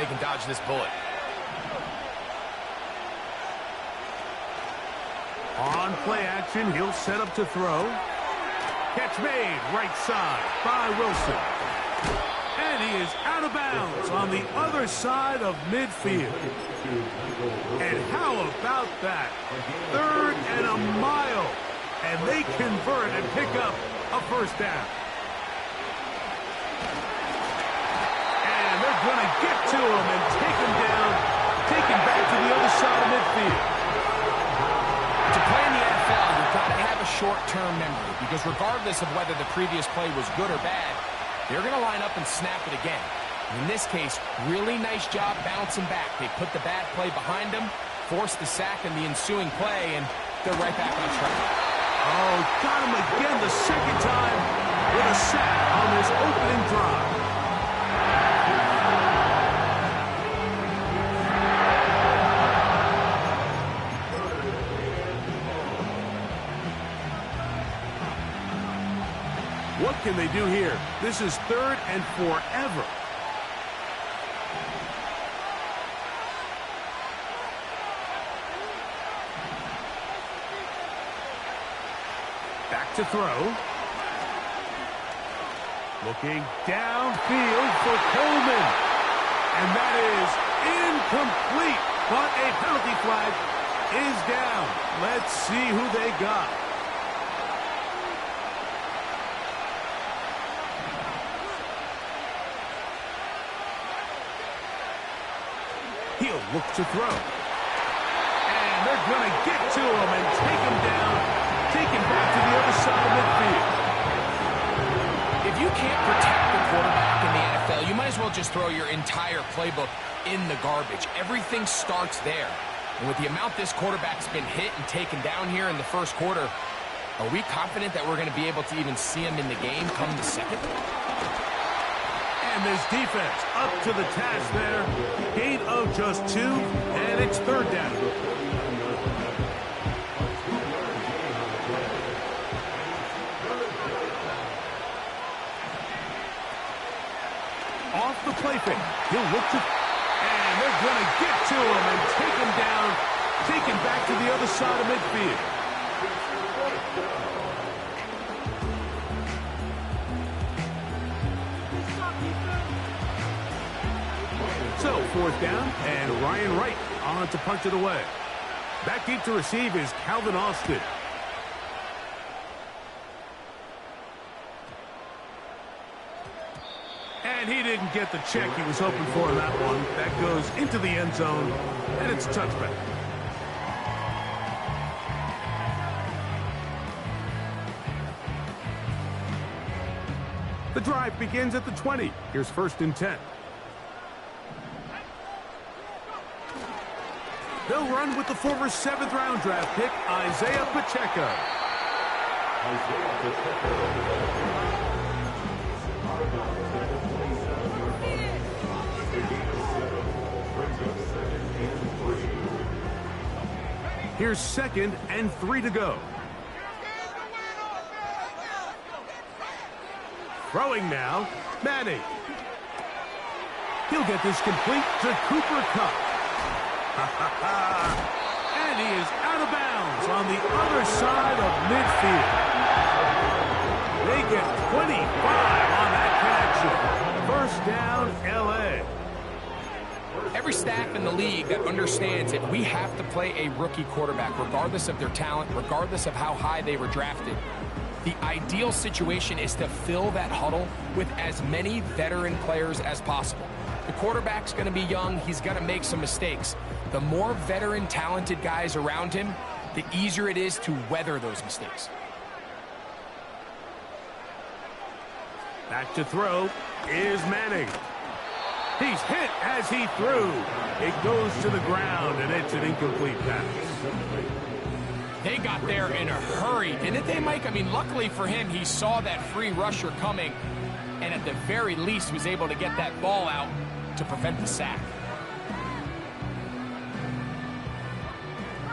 they can dodge this bullet. On play action, he'll set up to throw. Catch made, right side by Wilson. And he is out of bounds on the other side of midfield. And how about that? 3rd and a mile. And they convert and pick up a first down. And they're going to get to him and take him down, take him back to the other side of midfield. To play in the NFL, you've got to have a short-term memory because regardless of whether the previous play was good or bad, they're going to line up and snap it again. In this case, really nice job bouncing back. They put the bad play behind them, forced the sack in the ensuing play, and they're right back on track. Oh, got him again the second time with a sack on this opening drive. What can they do here? This is 3rd and forever. Back to throw. Looking downfield for Coleman. And that is incomplete. But a penalty flag is down. Let's see who they got. He'll look to throw. And they're going to get to him and take him down, take him back to the other side of midfield. If you can't protect the quarterback in the NFL, you might as well just throw your entire playbook in the garbage. Everything starts there. And with the amount this quarterback's been hit and taken down here in the first quarter, are we confident that we're going to be able to even see him in the game come the second? And this defense up to the task there. Gain of just 2, and it's 3rd down. Off the play fake. He'll look to... And they're going to get to him and take him down, take him back to the other side of midfield. So, 4th down, and Ryan Wright on to punch it away. Back deep to receive is Calvin Austin. And he didn't get the check he was hoping for in that one. That goes into the end zone, and it's a touchback. The drive begins at the 20. Here's 1st and 10. They'll run with the former 7th-round draft pick, Isaiah Pacheco. Here's 2nd and 3 to go. Throwing now, Manning. He'll get this complete to Cooper Kupp. And he is out of bounds on the other side of midfield. They get 25 on that connection. 1st down, L.A. Every staff in the league that understands it, we have to play a rookie quarterback, regardless of their talent, regardless of how high they were drafted. The ideal situation is to fill that huddle with as many veteran players as possible. The quarterback's going to be young. He's going to make some mistakes. The more veteran, talented guys around him, the easier it is to weather those mistakes. Back to throw is Manning. He's hit as he threw. It goes to the ground, and it's an incomplete pass. They got there in a hurry, didn't they, Mike? I mean, luckily for him, he saw that free rusher coming, and at the very least was able to get that ball out to prevent the sack.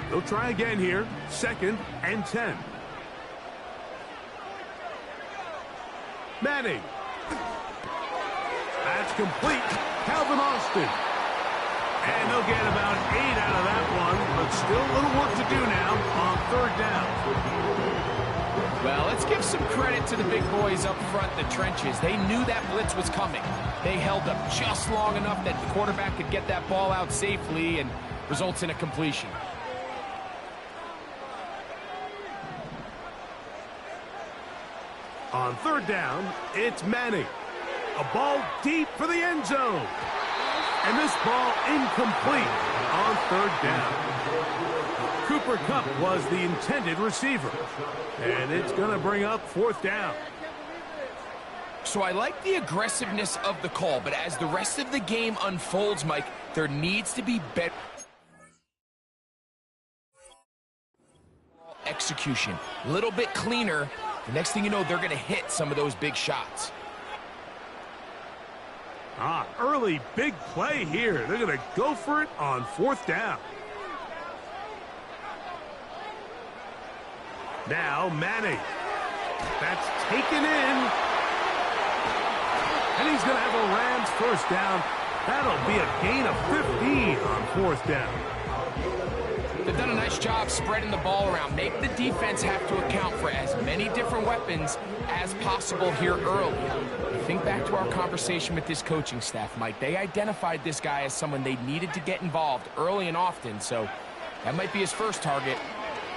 They'll try again here. 2nd and 10. Manning. That's complete. Calvin Austin. They'll get about 8 out of that one, but still a little work to do now on third down. Well, let's give some credit to the big boys up front, the trenches. They knew that blitz was coming. They held up just long enough that the quarterback could get that ball out safely and results in a completion. On third down, it's Manning. A ball deep for the end zone. And this ball incomplete on third down. Cooper Kupp was the intended receiver. And it's going to bring up fourth down. So I like the aggressiveness of the call, but as the rest of the game unfolds, Mike, there needs to be better execution. A little bit cleaner. The next thing you know, they're going to hit some of those big shots. Early big play here. They're going to go for it on fourth down. Now Manning. That's taken in. And he's going to have a Rams first down. That'll be a gain of 15 on fourth down. They've done a nice job spreading the ball around. Make the defense have to account for as many different weapons as possible here early. Think back to our conversation with this coaching staff, Mike. They identified this guy as someone they needed to get involved early and often, so that might be his first target.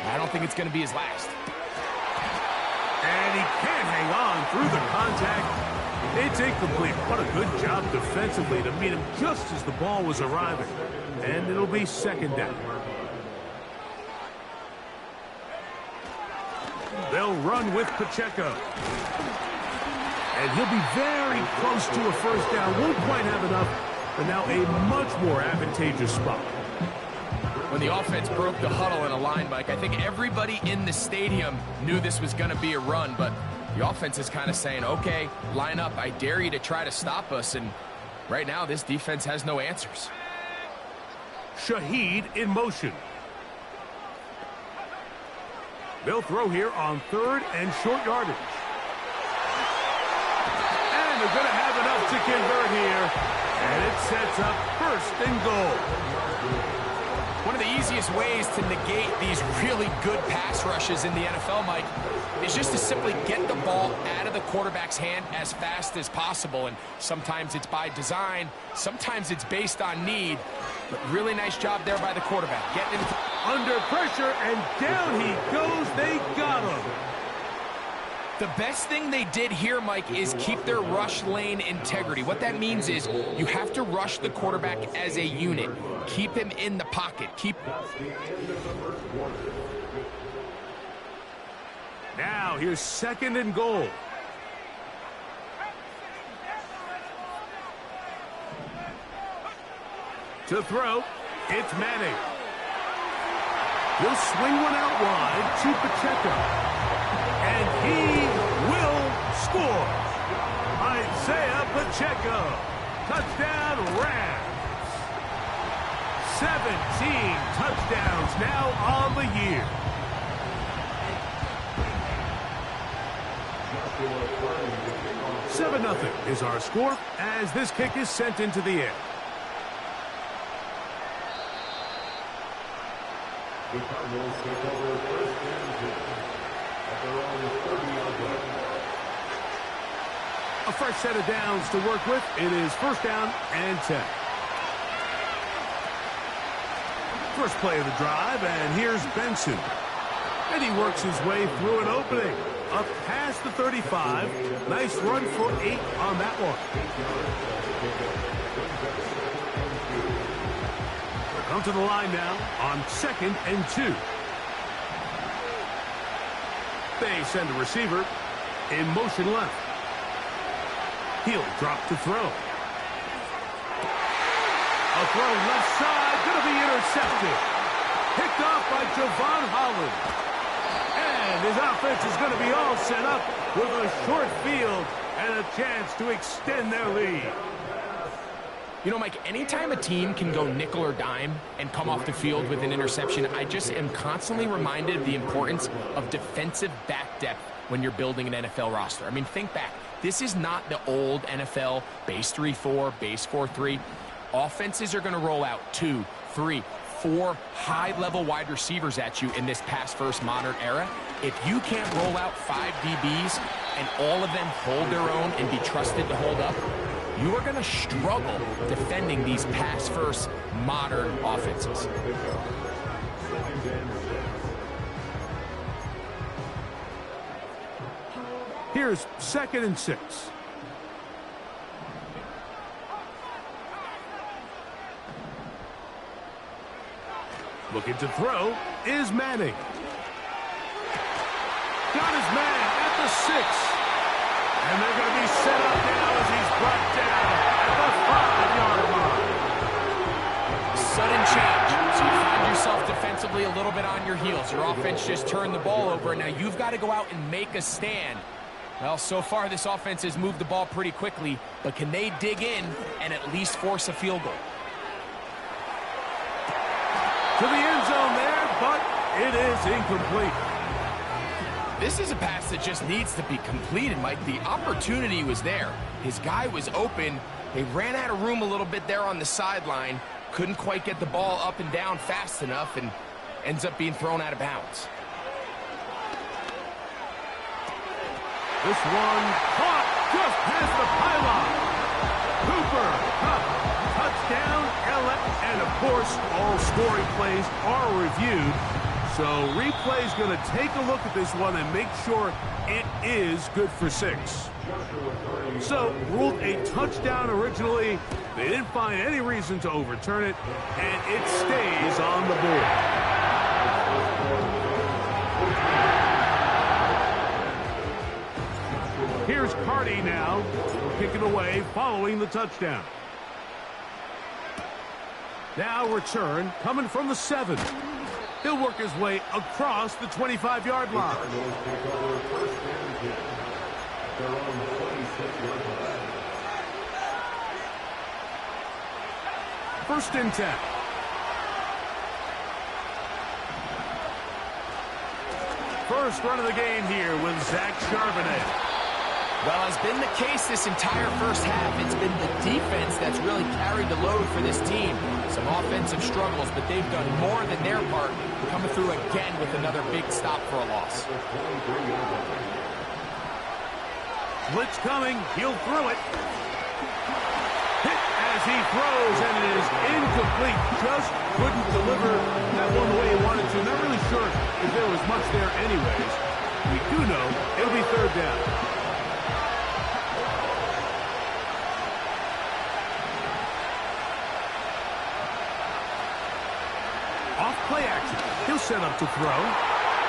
I don't think it's going to be his last. And he can't hang on through the contact. It's incomplete. What a good job defensively to meet him just as the ball was arriving. And it'll be second down. They'll run with Pacheco. And he'll be very close to a first down. Won't quite have enough, but now a much more advantageous spot. When the offense broke the huddle in a line, Mike, I think everybody in the stadium knew this was going to be a run, but the offense is kind of saying, okay, line up. I dare you to try to stop us, and right now this defense has no answers. Shaheed in motion. They'll throw here on third and short yardage. And they're going to have enough to convert here. And it sets up first and goal. One of the easiest ways to negate these really good pass rushes in the NFL, Mike, is just to simply get the ball out of the quarterback's hand as fast as possible. And sometimes it's by design, sometimes it's based on need. But really nice job there by the quarterback. Getting him under pressure, and down he goes. They got him. The best thing they did here, Mike, is keep their rush lane integrity. What that means is you have to rush the quarterback as a unit. Keep him in the pocket. Now here's second and goal. To throw, it's Manning. He'll swing one out wide to Pacheco. And he will score. Isaiah Pacheco. Touchdown Rams. 17 touchdowns now on the year. $7-0 is our score as this kick is sent into the air. The Cardinals take over first and 10 at their own 30-yard line. A fresh set of downs to work with. It is first down and 10. First play of the drive, and here's Benson. And he works his way through an opening. Up past the 35. Nice run for 8 on that one. Come to the line now on 2nd and 2. They send a receiver in motion left. He'll drop to throw. A throw left side, going to be intercepted. Picked off by Javon Holland. And his offense is going to be all set up with a short field and a chance to extend their lead. You know, Mike, anytime a team can go nickel or dime and come off the field with an interception, I just am constantly reminded of the importance of defensive back depth when you're building an NFL roster. I mean, think back. This is not the old NFL base 3-4, base 4-3. Offenses are going to roll out 2, 3, 4 high-level wide receivers at you in this pass-first modern era. If you can't roll out 5 DBs and all of them hold their own and be trusted to hold up, you are going to struggle defending these pass-first modern offenses. Here's 2nd and 6. Looking to throw is Manning. Got his man at the 6. And they're going to be set up now as he's brought down at the 5-yard line. Sudden change. So you find yourself defensively a little bit on your heels. Your offense just turned the ball over, and now you've got to go out and make a stand. Well, so far this offense has moved the ball pretty quickly, but can they dig in and at least force a field goal? To the end zone there, but it is incomplete. This is a pass that just needs to be completed, Mike. The opportunity was there. His guy was open. They ran out of room a little bit there on the sideline. Couldn't quite get the ball up and down fast enough and ends up being thrown out of bounds. This one caught just past the pylon. Cooper Kupp, touchdown, LA. And of course, all scoring plays are reviewed. So replay's going to take a look at this one and make sure it is good for 6. So ruled a touchdown originally. They didn't find any reason to overturn it, and it stays on the board. Here's Carty now, kicking away following the touchdown. Now return coming from the 7. He'll work his way across the 25-yard line. First and 10. First run of the game here with Zach Charbonnet. Well, as been the case this entire first half, it's been the defense that's really carried the load for this team. Some offensive struggles, but they've done more than their part, coming through again with another big stop for a loss. Blitz coming, he'll throw it. Hit as he throws, and it is incomplete. Just couldn't deliver that one the way he wanted to. Not really sure if there was much there anyways. We do know it'll be 3rd down. Off play action. He'll set up to throw.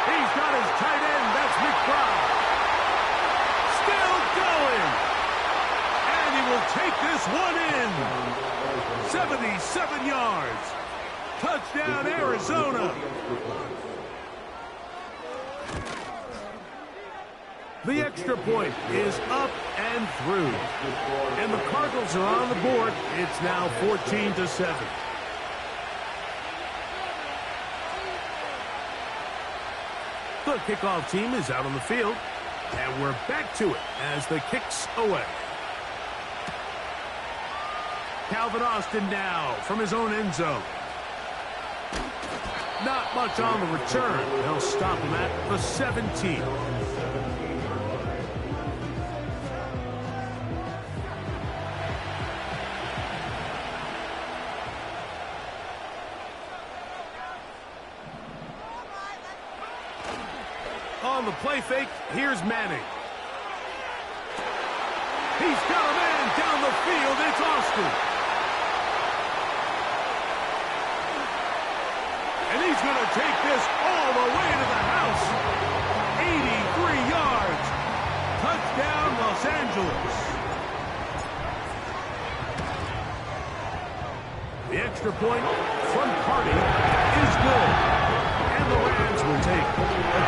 He's got his tight end. That's McBride. Still going. And he will take this one in. 77 yards. Touchdown, Arizona. The extra point is up and through. And the Cardinals are on the board. It's now 14-7. The kickoff team is out on the field, and we're back to it as the kick's away. Calvin Austin now from his own end zone. Not much on the return. They'll stop him at the 17. On the play fake, here's Manning. He's got a man down the field. It's Austin. And he's going to take this all the way to the house. 83 yards. Touchdown, Los Angeles. The extra point from Carty is good. And the Rams will take a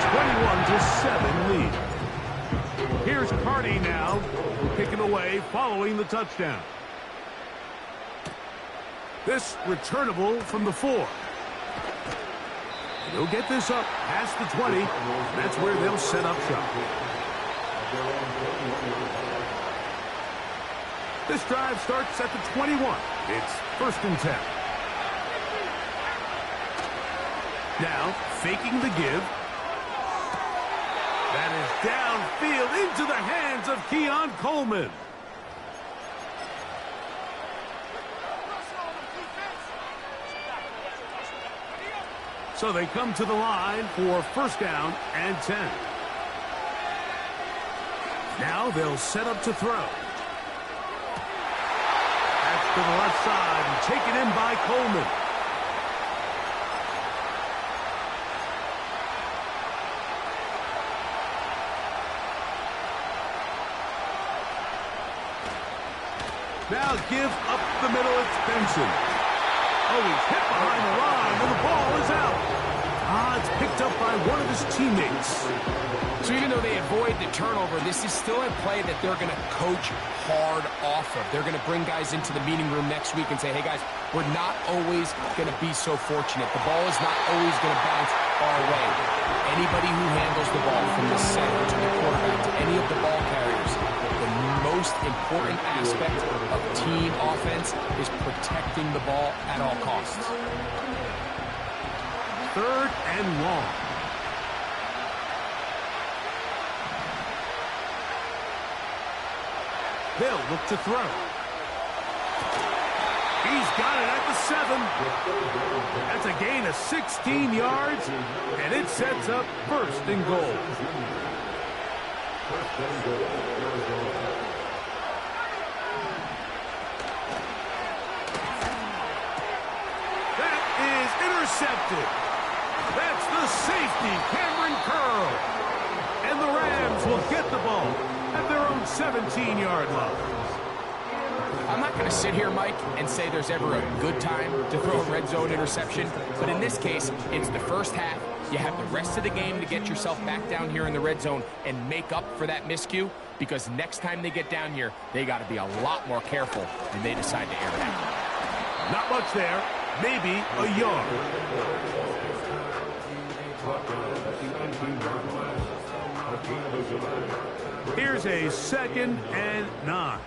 21-7 lead. Here's Carty now, kicking away following the touchdown. This returnable from the 4. He'll get this up past the 20. That's where they'll set up shop. This drive starts at the 21. It's 1st and 10. Now, faking the give. That is downfield into the hands of Keon Coleman. So they come to the line for 1st down and 10. Now they'll set up to throw. That's to the left side and taken in by Coleman. Now give up the middle, it's Benson. Oh, he's hit behind the line, and the ball is out. It's picked up by one of his teammates. So even though they avoid the turnover, this is still a play that they're going to coach hard off of. They're going to bring guys into the meeting room next week and say, hey, guys, we're not always going to be so fortunate. The ball is not always going to bounce our way. Anybody who handles the ball from the center to the quarterback to any of the ball carriers, the most important aspect of team offense is protecting the ball at all costs. 3rd and long. They'll look to throw. He's got it at the 7. That's a gain of 16 yards, and it sets up 1st and goal. That is intercepted. That's the safety, Cameron Curl. And the Rams will get the ball at their own 17-yard line. I'm not going to sit here, Mike, and say there's ever a good time to throw a red zone interception, but in this case, it's the first half. You have the rest of the game to get yourself back down here in the red zone and make up for that miscue, because next time they get down here, they got to be a lot more careful when they decide to air it out. Not much there. Maybe a yard. Here's a 2nd and 9.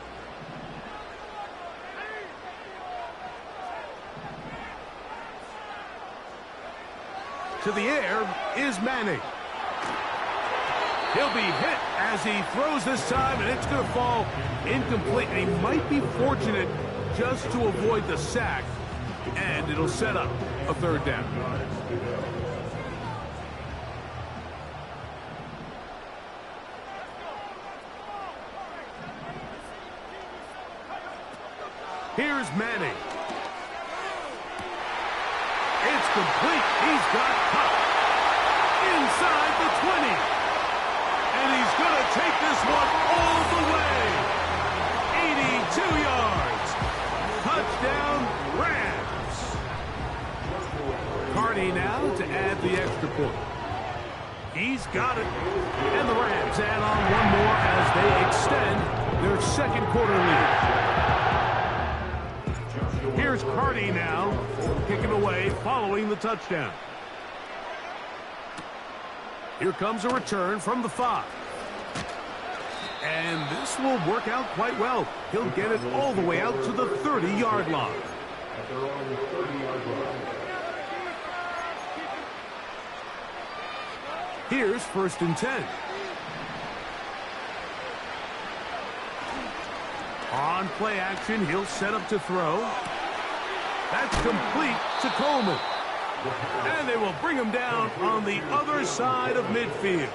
To the air is Manning. He'll be hit as he throws this time, and it's going to fall incomplete. And he might be fortunate just to avoid the sack, and it'll set up a 3rd down. Here's Manning. It's complete. He's got Kupp inside the 20. And he's going to take this one all the way. 82 yards. Touchdown, Rams. Carney now to add the extra point. He's got it. And the Rams add on one more as they extend their 2nd quarter lead. Here's Carney now, kicking away following the touchdown. Here comes a return from the 5. And this will work out quite well. He'll get it all the way out to the 30-yard line. Here's 1st and 10. On play action, he'll set up to throw. That's complete to Coleman. And they will bring him down on the other side of midfield.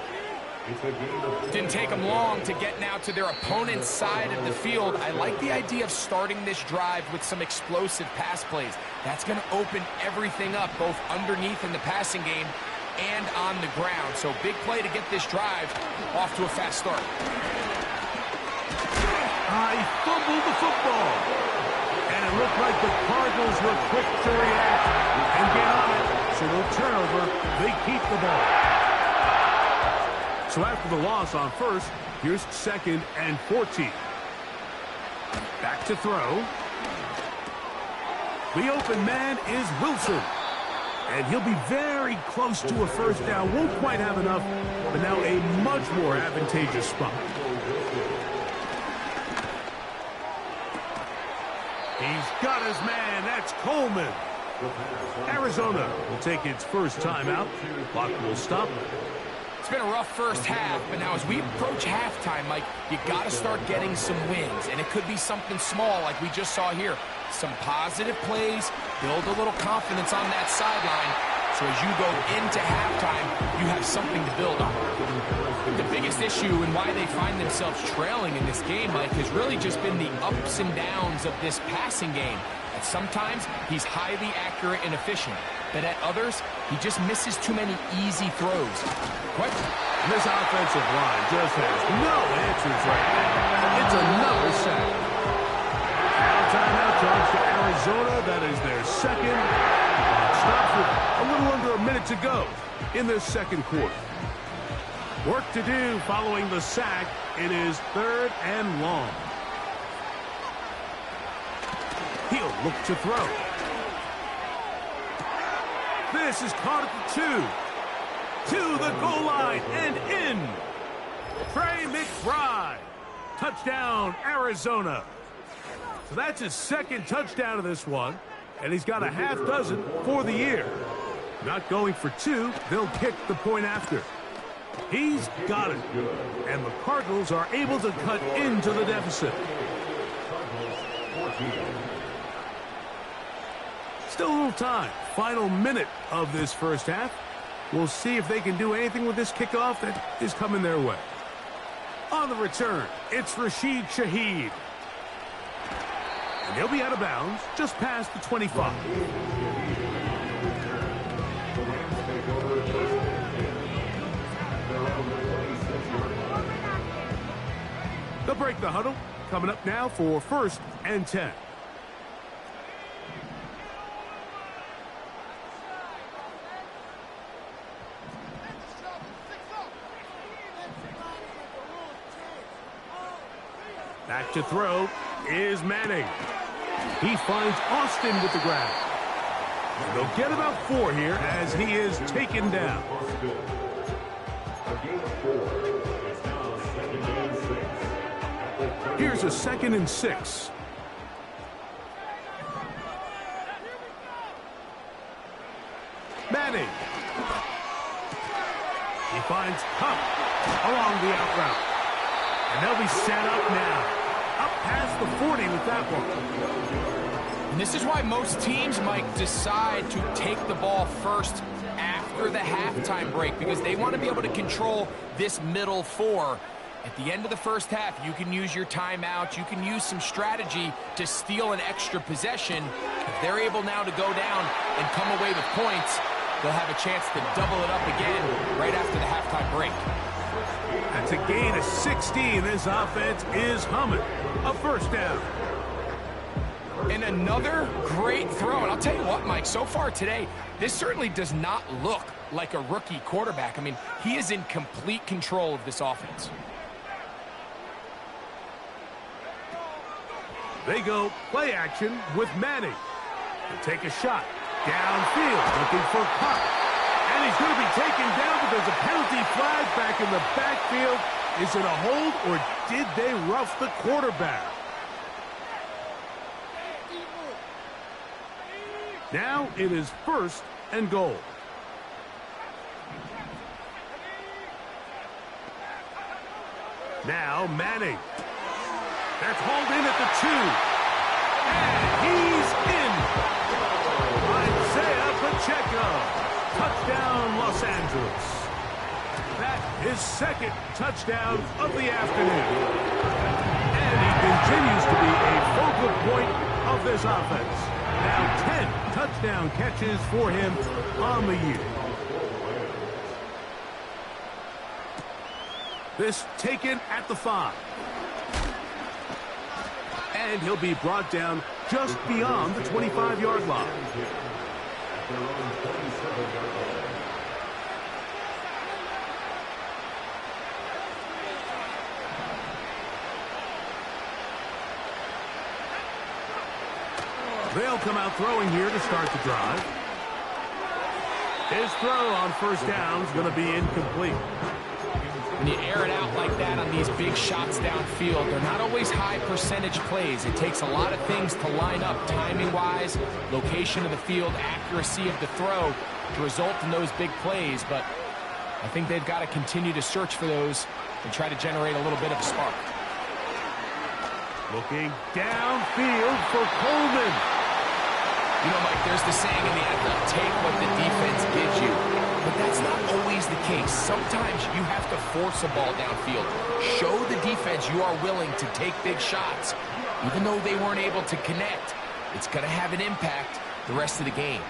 Didn't take them long to get now to their opponent's side of the field. I like the idea of starting this drive with some explosive pass plays. That's going to open everything up, both underneath in the passing game and on the ground. So big play to get this drive off to a fast start. He fumbled the football. And it looked like the Cardinals were quick to react and get on it. So no turnover. They keep the ball. So after the loss on 1st, here's 2nd and 14. Back to throw. The open man is Wilson. And he'll be very close to a 1st down. Won't quite have enough, but now a much more advantageous spot. He's got his man. That's Coleman. Arizona will take its first timeout. Clock will stop. It's been a rough first half, but now as we approach halftime, Mike, you got to start getting some wins, and it could be something small like we just saw here. Some positive plays, build a little confidence on that sideline, so as you go into halftime, you have something to build on. The biggest issue and why they find themselves trailing in this game, Mike, has really just been the ups and downs of this passing game. And sometimes he's highly accurate and efficient, but at others, he just misses too many easy throws. What? This offensive line just has no answers right now. It's another sack. Now timeout charge to Arizona. That is their second. Stops with a little under a minute to go in this second quarter. Work to do following the sack. It is 3rd and long. He'll look to throw. This is caught at the 2. To the goal line and in. Trey McBride. Touchdown, Arizona. So that's his second touchdown of this one. And he's got a half dozen for the year. Not going for 2. They'll kick the point after. He's got it. And the Cardinals are able to cut into the deficit. Still a little time. Final minute of this first half. We'll see if they can do anything with this kickoff that is coming their way. On the return, it's Rashid Shaheed. And he'll be out of bounds just past the 25. They'll break the huddle. Coming up now for 1st and 10. Back to throw is Manning. He finds Austin with the grab. And they'll get about 4 here as he is taken down. Here's a 2nd and 6. Manning. He finds Huff along the out route. And they'll be set up now. Up past the 40 with that one. And this is why most teams, Mike, decide to take the ball first after the halftime break, because they want to be able to control this middle 4. At the end of the first half, you can use your timeout. You can use some strategy to steal an extra possession. If they're able now to go down and come away with points, they'll have a chance to double it up again right after the halftime break. That's a gain of 16. This offense is humming. A first down. And another great throw. And I'll tell you what, Mike, so far today, this certainly does not look like a rookie quarterback. I mean, he is in complete control of this offense. They go play action with Manning. He'll take a shot. Downfield, looking for Pop. And he's going to be taken down, but there's a penalty flag back in the backfield. Is it a hold, or did they rough the quarterback? Now it is 1st and goal. Now Manning. That's hauled in at the 2. And he's in. Isaiah Pacheco. Touchdown, Los Angeles. That is 2nd touchdown of the afternoon. And he continues to be a focal point of this offense. Now 10 touchdown catches for him on the year. This taken at the 5. And he'll be brought down just beyond the 25-yard line. They'll come out throwing here to start the drive. His throw on first down is going to be incomplete. When you air it out like that on these big shots downfield, they're not always high percentage plays. It takes a lot of things to line up timing-wise, location of the field, accuracy of the throw to result in those big plays. But I think they've got to continue to search for those and try to generate a little bit of a spark. Looking downfield for Coleman. You know, Mike, there's the saying in the NFL, take what the defense gives you. But that's not always the case. Sometimes you have to force a ball downfield. Show the defense you are willing to take big shots. Even though they weren't able to connect, it's going to have an impact the rest of the game.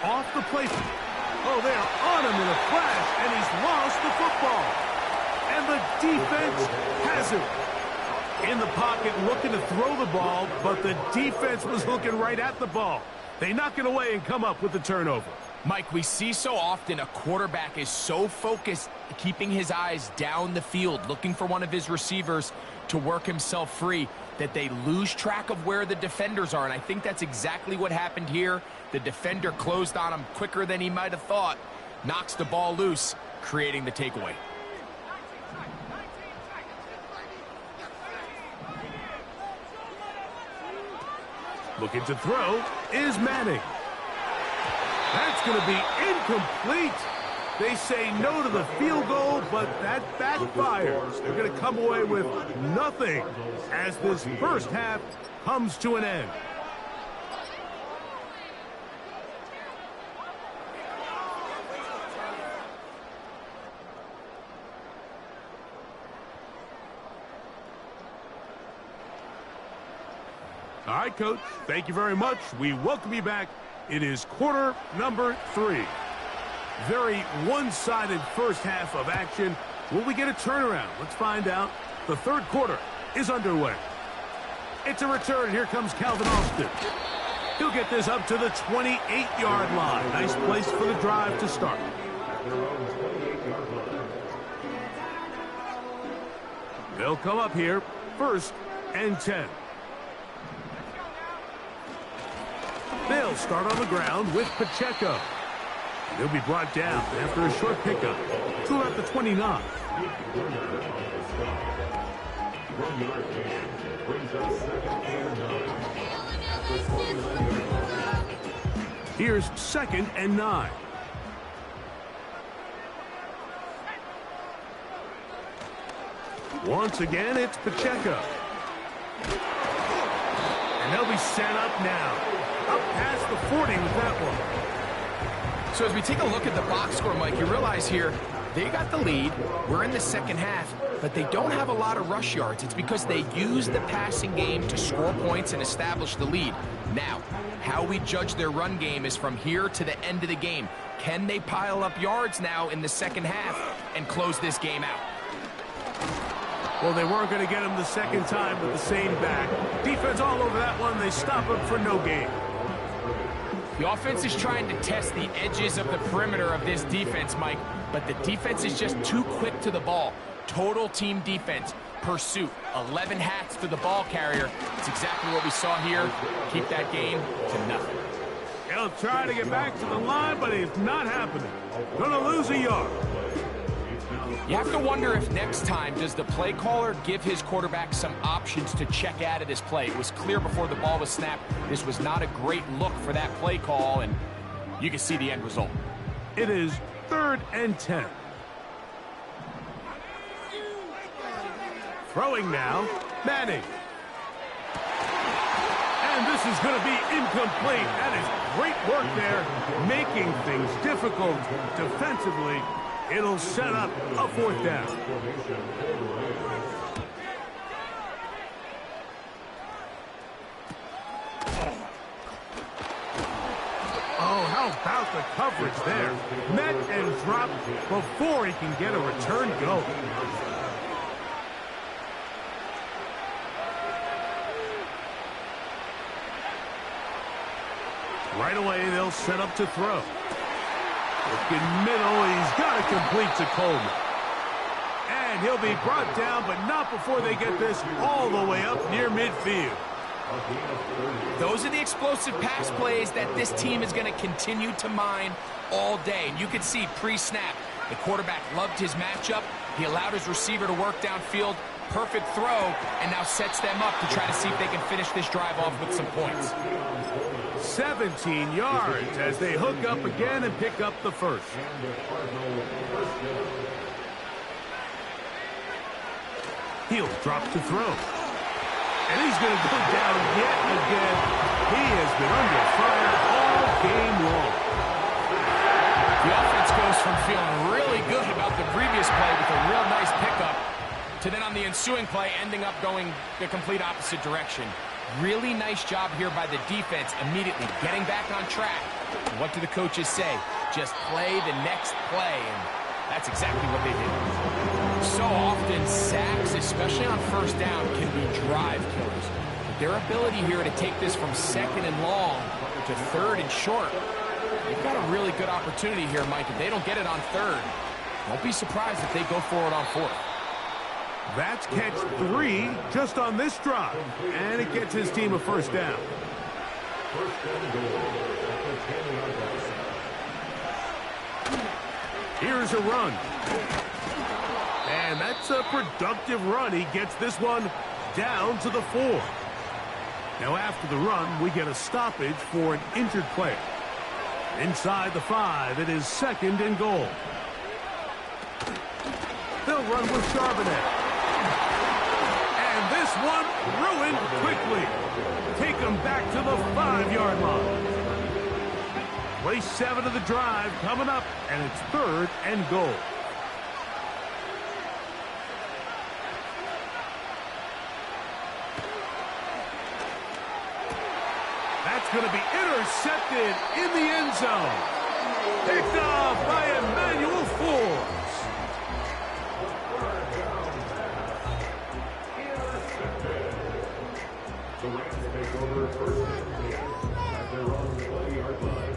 Off the plate. Oh, they are on him in a flash, and he's lost the football. And the defense has it. In the pocket, looking to throw the ball, but the defense was looking right at the ball. They knock it away and come up with the turnover. Mike, we see so often a quarterback is so focused, keeping his eyes down the field, looking for one of his receivers to work himself free, that they lose track of where the defenders are. And I think that's exactly what happened here. The defender closed on him quicker than he might have thought, knocks the ball loose, creating the takeaway. Looking to throw is Manning. That's going to be incomplete. They say no to the field goal, but that backfires. They're going to come away with nothing as this first half comes to an end. All right, Coach, thank you very much. We welcome you back. It is quarter number 3. Very one-sided first half of action. Will we get a turnaround? Let's find out. The third quarter is underway. It's a return. Here comes Calvin Austin. He'll get this up to the 28-yard line. Nice place for the drive to start. They'll come up here, 1st and 10. They'll start on the ground with Pacheco. He'll be brought down after a short pickup to about the 29. Here's 2nd and 9. Once again, it's Pacheco. And they'll be set up now. Up past the 40 with that one. So as we take a look at the box score, Mike, you realize here, they got the lead. We're in the second half, but they don't have a lot of rush yards. It's because they use the passing game to score points and establish the lead. Now, how we judge their run game is from here to the end of the game. Can they pile up yards now in the second half and close this game out? Well, they weren't going to get him the second time with the same back. Defense all over that one. They stop him for no gain. The offense is trying to test the edges of the perimeter of this defense, Mike, but the defense is just too quick to the ball. Total team defense, pursuit, 11 hats to the ball carrier. It's exactly what we saw here. Keep that game to nothing. He'll try to get back to the line, but it's not happening. Gonna lose a yard. You have to wonder if next time, does the play caller give his quarterback some options to check out of this play? It was clear before the ball was snapped. This was not a great look for that play call, and you can see the end result. It is 3rd and 10. Throwing now, Manning. And this is going to be incomplete. That is great work there, making things difficult defensively. It'll set up a 4th down. Oh, how about the coverage there? Met and dropped before he can get a return go. Right away, they'll set up to throw. Looking middle, he's got to complete to Coleman. And he'll be brought down, but not before they get this all the way up near midfield. Those are the explosive pass plays that this team is going to continue to mine all day. And you can see pre-snap, the quarterback loved his matchup. He allowed his receiver to work downfield. Perfect throw, and now sets them up to try to see if they can finish this drive off with some points. 17 yards as they hook up again and pick up the first. He'll drop to throw. And he's going to go down yet again. He has been under fire all game long. The offense goes from feeling really good about the previous play with a real nice pickup to then on the ensuing play ending up going the complete opposite direction. Really nice job here by the defense immediately getting back on track. And what do the coaches say? Just play the next play, and that's exactly what they did. So often, sacks, especially on first down, can be drive killers. But their ability here to take this from second and long to third and short, they've got a really good opportunity here, Mike. If they don't get it on third, don't be surprised if they go for it on fourth. That's catch 3 just on this drive, and it gets his team a first down. Here's a run. And that's a productive run. He gets this one down to the 4. Now after the run, we get a stoppage for an injured player. Inside the 5, it is 2nd and goal. They'll run with Charbonnet. And this one ruined quickly. Take them back to the 5-yard line. Play 7 of the drive coming up, and it's 3rd and goal. That's going to be intercepted in the end zone. Picked off by Emmanuel Forbes. The Rams take over first and 10 at their own 20-yard line.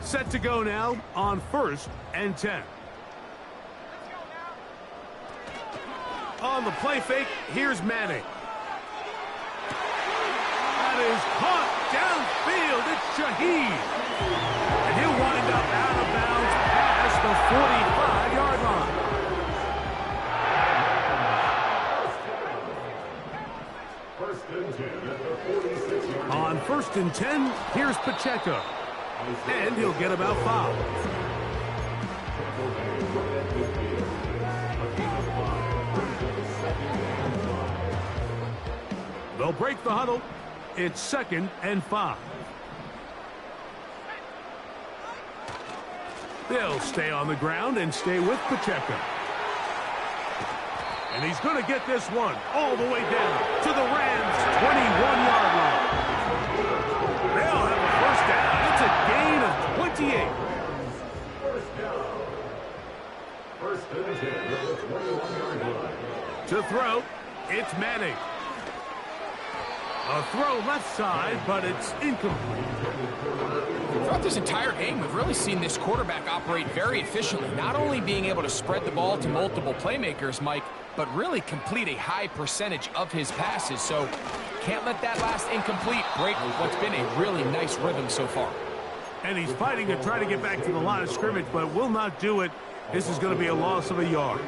Set to go now on 1st and 10. On the play fake, here's Manning. That is caught downfield. It's Shaheed. And he'll wind up out of bounds past the 45-yard line. First and 10 at the 46-yard line. On 1st and 10, here's Pacheco. And he'll get about 5. They'll break the huddle. It's 2nd and 5. They'll stay on the ground and stay with Pacheco. And he's going to get this one all the way down to the Rams' 21-yard line. They'll have a first down. It's a gain of 28. First down. First and 10 at the 21-yard line. To throw, it's Manning. A throw left side, but it's incomplete. Throughout this entire game, we've really seen this quarterback operate very efficiently, not only being able to spread the ball to multiple playmakers, Mike, but really complete a high percentage of his passes. So can't let that last incomplete break what's been a really nice rhythm so far. And he's fighting to try to get back to the line of scrimmage, but will not do it. This is going to be a loss of a yard.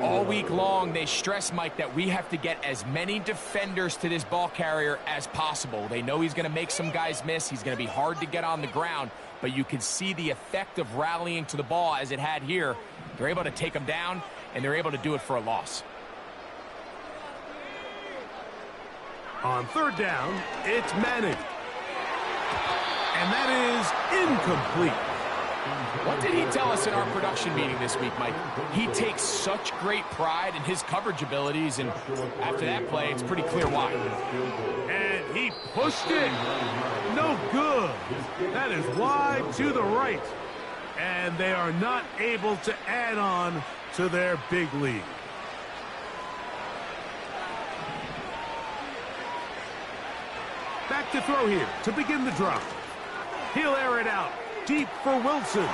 All week long, they stress, Mike, that we have to get as many defenders to this ball carrier as possible. They know he's going to make some guys miss. He's going to be hard to get on the ground, but you can see the effect of rallying to the ball as it had here. They're able to take him down, and they're able to do it for a loss. On 3rd down, it's Manning. And that is incomplete. What did he tell us in our production meeting this week, Mike? He takes such great pride in his coverage abilities, and after that play, it's pretty clear why. And he pushed it. No good. That is wide to the right. And they are not able to add on to their big lead. Back to throw here to begin the drive. He'll air it out deep for Wilson.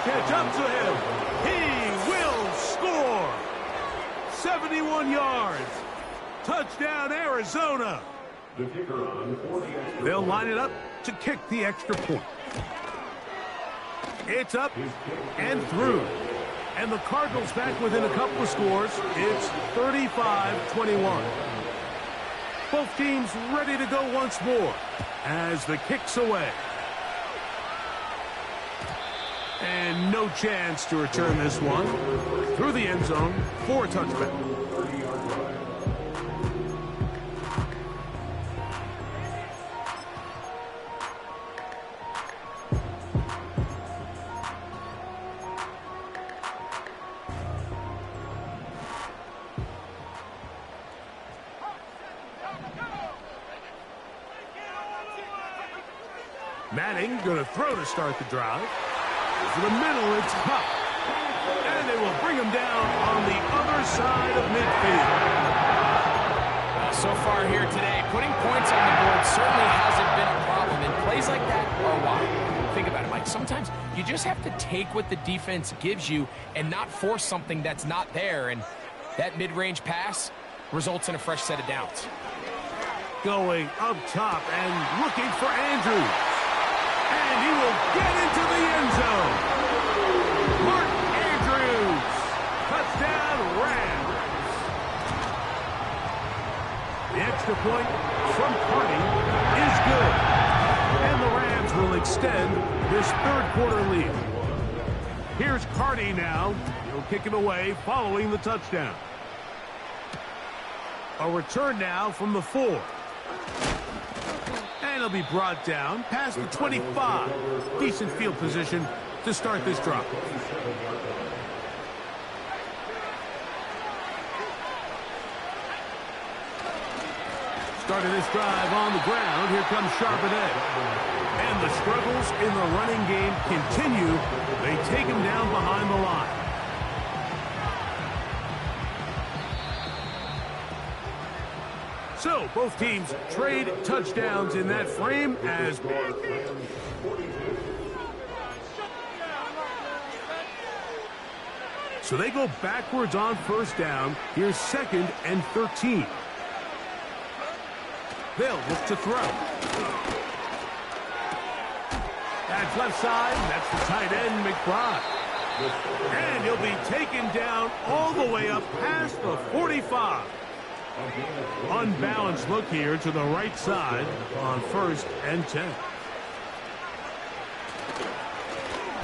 catch up to him. He will score. 71 yards. Touchdown, Arizona. The kicker on 40 extra. They'll line it up to kick the extra point. It's up and through. And the Cardinals back within a couple of scores. It's 35-21. Both teams ready to go once more as the kick's away. And no chance to return this one through the end zone for a touchback. Manning going to throw to start the drive. To the middle, it's Huff. And they will bring him down on the other side of midfield. So far here today, putting points on the board certainly hasn't been a problem, and plays like that are why. Think about it, Mike. Sometimes you just have to take what the defense gives you and not force something that's not there, and that mid-range pass results in a fresh set of downs. Going up top and looking for Andrews. And he will get into the end zone. Mark Andrews. Touchdown, Rams. The extra point from Carney is good. And the Rams will extend this third quarter lead. Here's Carney now. He'll kick it away following the touchdown. A return now from the 4. And he'll be brought down past the 25. Decent field position to start this drive. Starting this drive on the ground. Here comes Charbonnet. And the struggles in the running game continue. They take him down behind the line. So, both teams trade touchdowns in that frame as... So they go backwards on first down. Here's 2nd and 13. They'll look to throw. That's left side. That's the tight end, McBride. And he'll be taken down all the way up past the 45. Unbalanced look here to the right side on 1st and 10.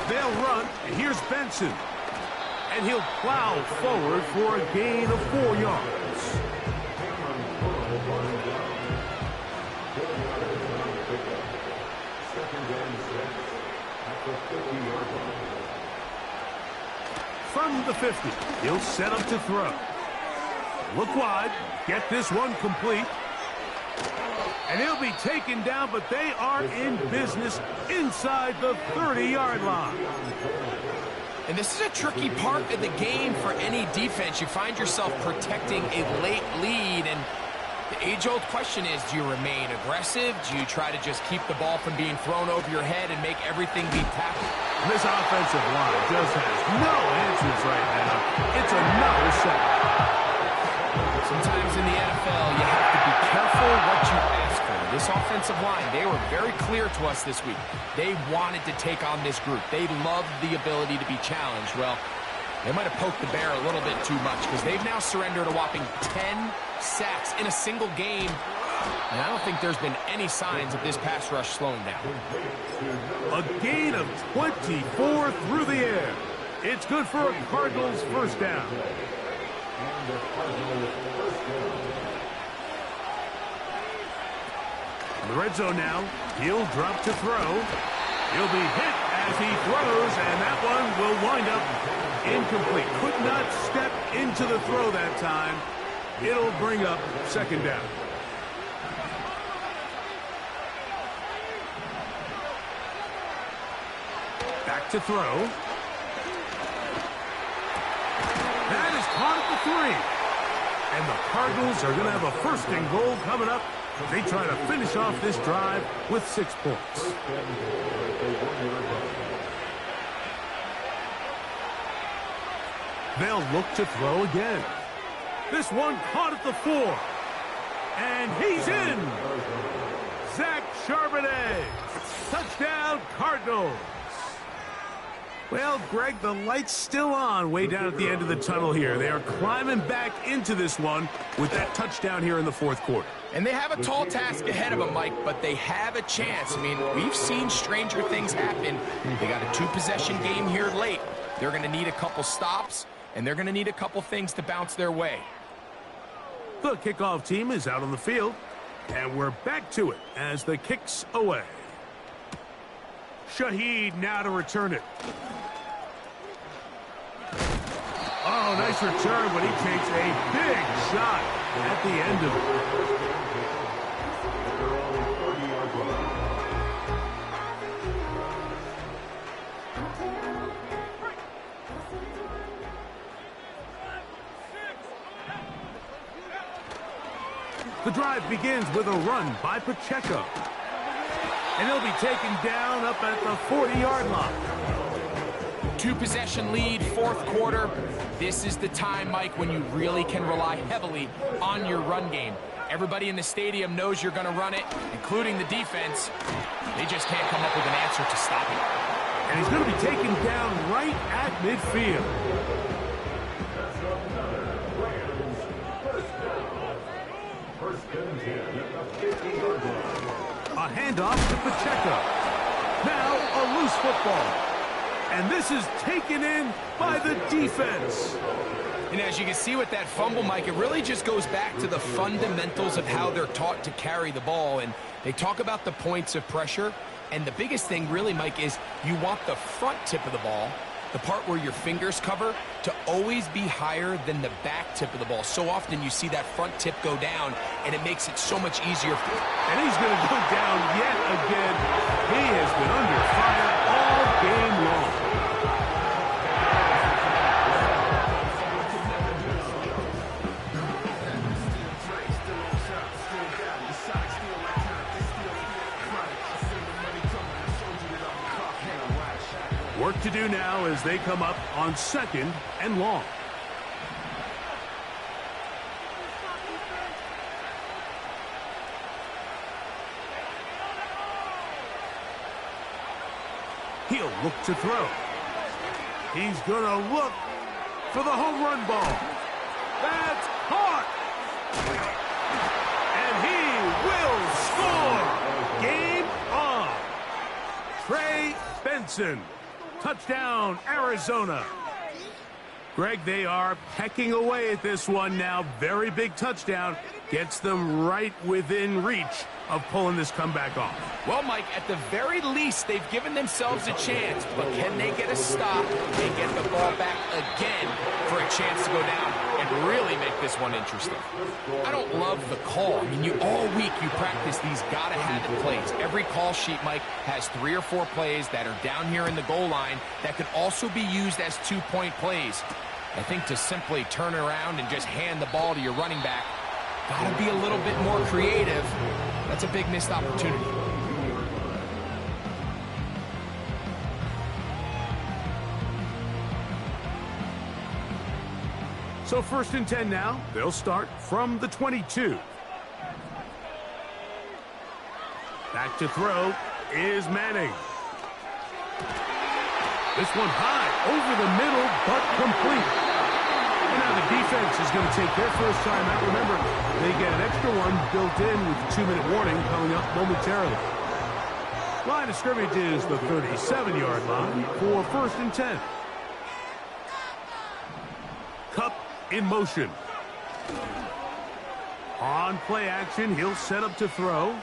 They'll run. Here's Benson. And he'll plow forward for a gain of 4 yards. From the 50, he'll set up to throw. Look wide. Get this one complete. And he'll be taken down, but they are in business inside the 30-yard line. And this is a tricky part of the game for any defense. You find yourself protecting a late lead, and the age-old question is, do you remain aggressive? Do you try to just keep the ball from being thrown over your head and make everything be tackled? This offensive line just has no answers right now. It's another sack. Sometimes in the NFL, you have to be careful what you ask for. This offensive line, they were very clear to us this week. They wanted to take on this group. They loved the ability to be challenged. Well, they might have poked the bear a little bit too much because they've now surrendered a whopping 10 sacks in a single game. And I don't think there's been any signs of this pass rush slowing down. A gain of 24 through the air. It's good for a Cardinals first down. In the red zone now, he'll drop to throw. He'll be hit as he throws, and that one will wind up incomplete. Could not step into the throw that time. It'll bring up 2nd down. Back to throw. That is caught at the 3. And the Cardinals are going to have a 1st and goal coming up. They try to finish off this drive with 6 points. They'll look to throw again. This one caught at the 4. And he's in. Zach Charbonnet. Touchdown, Cardinals. Well, Greg, the light's still on way down at the end of the tunnel here. They are climbing back into this one with that touchdown here in the fourth quarter. And they have a tall task ahead of them, Mike, but they have a chance. I mean, we've seen stranger things happen. They got a 2-possession game here late. They're going to need a couple stops, and they're going to need a couple things to bounce their way. The kickoff team is out on the field, and we're back to it as the kick's away. Shaheed now to return it. Oh, nice return when he takes a big shot at the end of it. They're on the 30-yard line. The drive begins with a run by Pacheco. And he'll be taken down up at the 40-yard line. 2-possession lead, fourth quarter. This is the time, Mike, when you really can rely heavily on your run game. Everybody in the stadium knows you're going to run it, including the defense. They just can't come up with an answer to stop it. And he's going to be taken down right at midfield. A handoff to Pacheco. Now a loose football. And this is taken in by the defense. And as you can see with that fumble, Mike, it really just goes back to the fundamentals of how they're taught to carry the ball. And they talk about the points of pressure. And the biggest thing really, Mike, is you want the front tip of the ball, the part where your fingers cover, to always be higher than the back tip of the ball. So often you see that front tip go down, and it makes it so much easier. And he's going to go down yet again. He has been under fire all game long. Work to do now as they come up on 2nd and long. He'll look to throw. He's going to look for the home run ball. That's caught. And he will score. Game on. Trey Benson. Touchdown, Arizona. Greg, they are pecking away at this one now. Very big touchdown. Gets them right within reach of pulling this comeback off. Well, Mike, at the very least, they've given themselves a chance. But can they get a stop and get the ball back again for a chance to go down and really make this one interesting? I don't love the call. I mean, all week you practice these gotta-have-it plays. Every call sheet, Mike, has 3 or 4 plays that are down here in the goal line that could also be used as 2-point plays. I think to simply turn around and just hand the ball to your running back, gotta be a little bit more creative. That's a big missed opportunity. So 1st and 10 now. They'll start from the 22. Back to throw is Manning. This one high over the middle, but complete. And now the defense is going to take their first time out. Remember, they get an extra one built in with the 2-minute warning coming up momentarily. Line of scrimmage is the 37-yard line for 1st and 10. Kupp in motion. On play action, he'll set up to throw.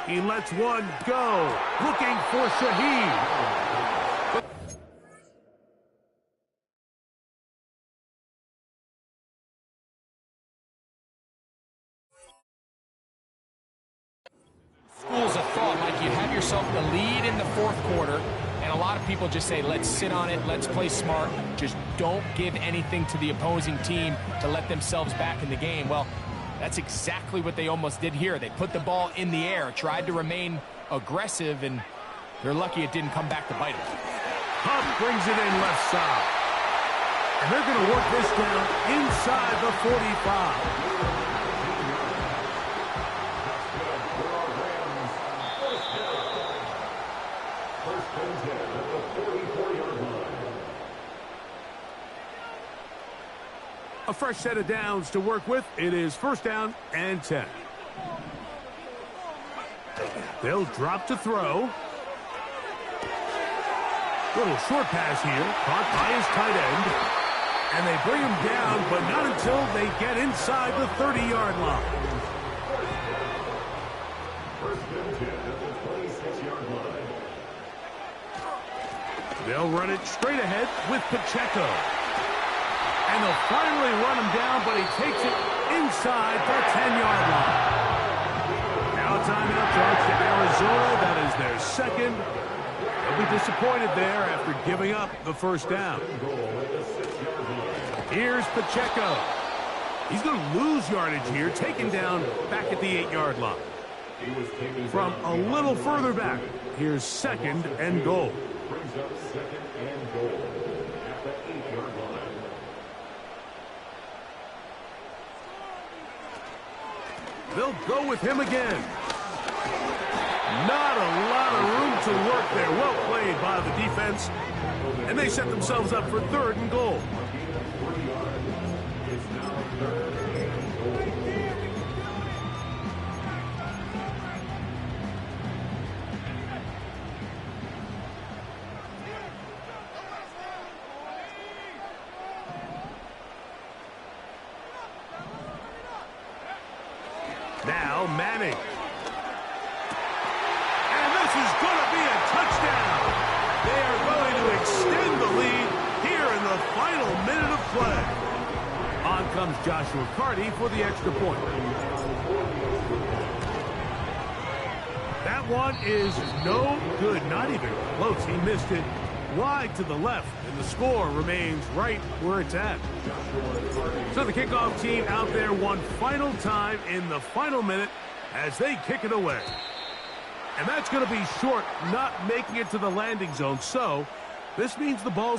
He lets one go. Looking for Shaheed. Schools of thought, like you have yourself the lead in the 4th quarter, and a lot of people just say, let's sit on it, let's play smart, just don't give anything to the opposing team to let themselves back in the game. Well, that's exactly what they almost did here. They put the ball in the air, tried to remain aggressive, and they're lucky it didn't come back to bite them. Kupp brings it in left side. And they're going to work this down inside the 45. A fresh set of downs to work with. It is 1st down and 10. They'll drop to throw. Little short pass here, caught by his tight end. And they bring him down, but not until they get inside the 30-yard line. They'll run it straight ahead with Pacheco. And they'll finally run him down, but he takes it inside the 10-yard line. Now a timeout charge to Arizona. That is their second. They'll be disappointed there after giving up the 1st down. Here's Pacheco. He's going to lose yardage here, taken down back at the 8-yard line. From a little further back, here's 2nd and goal. Brings up 2nd and goal at the 8-yard line. They'll go with him again. Not a lot of room to work there. Well played by the defense. And they set themselves up for 3rd and goal. Now Manning. And this is going to be a touchdown. They are going to extend the lead here in the final minute of play. On comes Joshua Carty for the extra point. That one is no good, not even close. He missed it wide to the left, and the score remains right where it's at. So the kickoff team out there one final time in the final minute as they kick it away. And that's going to be short, not making it to the landing zone. So this means the ball's